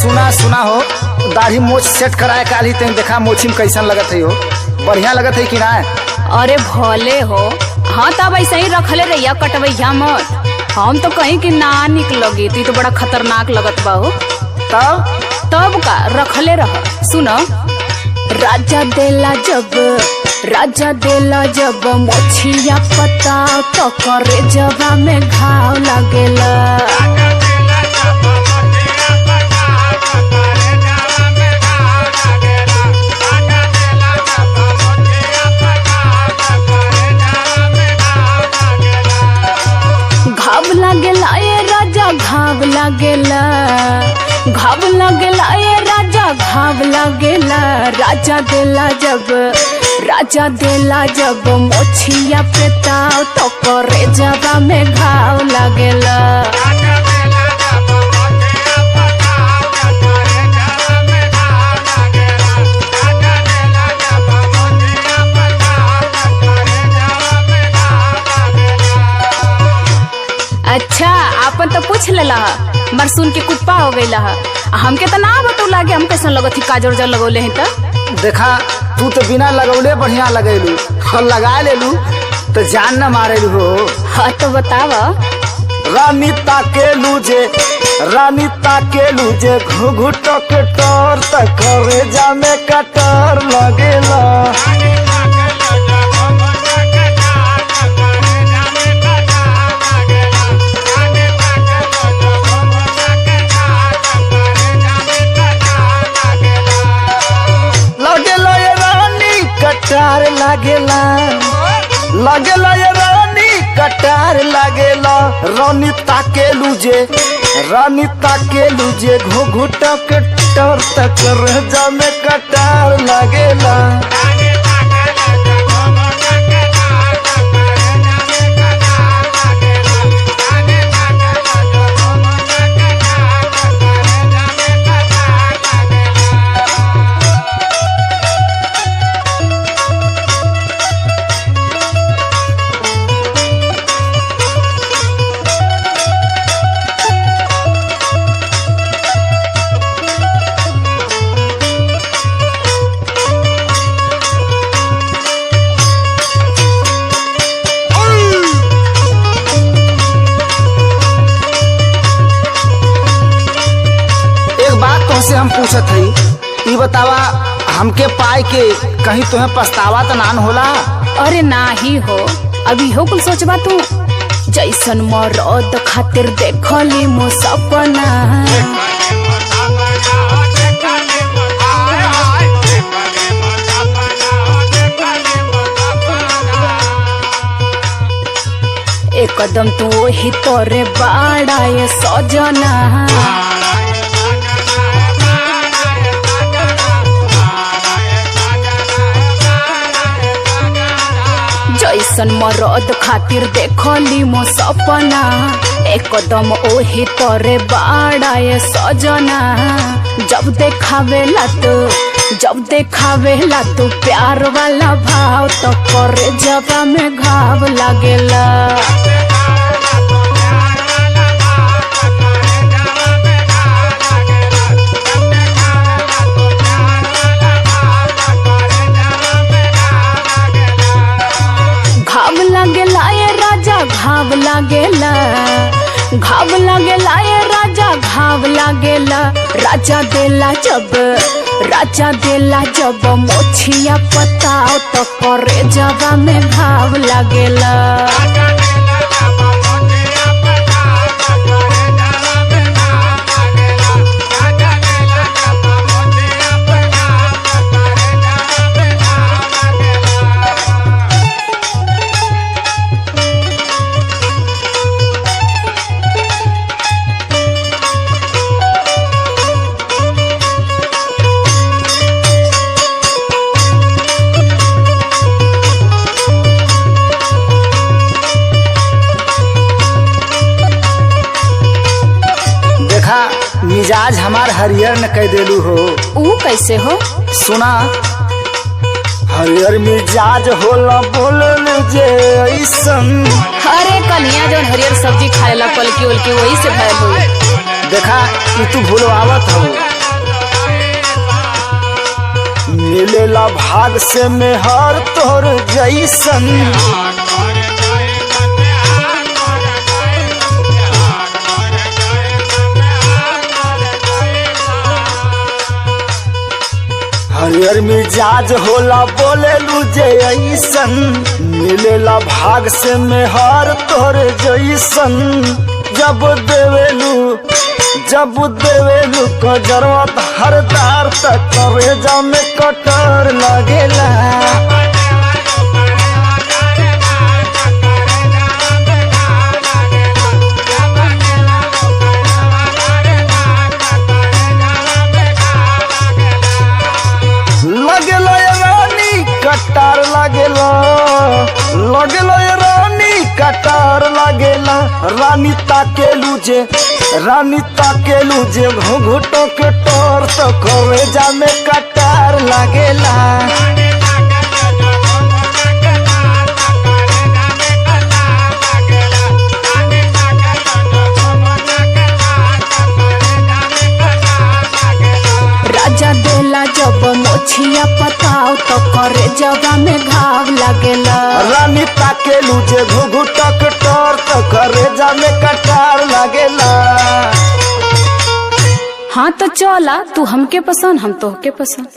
सुना सुना हो, दाढ़ी मोछ सेट कराए काली तेन देखा मोछी में कैसन लगत है हो, बढ़िया लगत है कि ना? अरे भले हो, हाँ तब ऐसे ही रखले रहिया, कटवैया मत। हम तो कहीं कि ना निक लगी थी, तो बड़ा खतरनाक लगत बा हो। तब का रखले रह। सुनो, राजा देला जब मोछिया पता तो करे जवा में घाव लागेला। घाव लागेला ये राजा, घाव लागेला, घाव लागेला ये राजा, घाव लागेला। राजा देला जब मोछिया पे ताव तो करे जवा में घाव लागेला। अच्छा आपन तो पूछ लेला, मर सुन के कुप्पा हो गईला। हमके तो ना बतौ लागे हम कैसन लगत ही, काजल उजल लगौले हैं तो। देखा तू तो बिना लगौले बढ़िया लगेलू और लगा लेलू तो जान न मारेलू हो। हाँ तो बतावा। रानी ताकेलू जे घुघुटो के टोर तक करे जामे कटर लगेला। लगेला ये रानी कटार लगेला। रानी ताकेलू जे घुघुटा के टोर तक रह में कटार लगेला। से हम पूछत हई, ई बतावा हमके पाए के कहीं तुम्हें पछतावा तो नान होला? अरे ना ही हो, अभी हो कुल सोचबा तू। जैसन मरद खातिर देखली मो सपना, एक कदम तू ही तोरे बाड़ा ये सजना। जैसन मरद खातिर देखली मो सपना, एक कदम ओही तोरे बाड़ा ये सजना। जब देखावेला तू प्यार वाला भाव तो करे जवा में घाव लागेला। घाव लागेला ये राजा, घाव लागेला, घाव लागेला ये राजा, घाव लागेला। राजा देला जब मोछिया पताओ तो करे जवा में घाव लागेला। मिजाज हमार हरियर न कह देलू हो। ऊ कैसे हो? सुना, हरियर मिजाज होला बोलल जे ऐसन। अरे कन्हैया जो हरियर सब्जी खाएला पलकी उलकी वही से भयल हो। देखा तू भूलवावत हो। मिलेला भाग से मेहर तोर जैसन। हरियर मिजाज होला बोले लूजे ऐसन, मिलेला भाग से मेहर तोर जैसन। जब देवेलू को जरूरत हरदार तक करेजा में कटर लगेला। लगेला रानी कटार लगेला, लगेला रानी कटार लगेला। रानी ताकेलू जे घुघुटो के टोर तो करेजा में कटार लगेला। राजा देला जब मोछिया पताओ तो करे जगह में घाव लगेला। रानी ताकेलू जे घुघुटो के टोर तो करेजा में कटार लगेला। हाँ तो चला, तू हमके पसंद हम तोहके पसंद।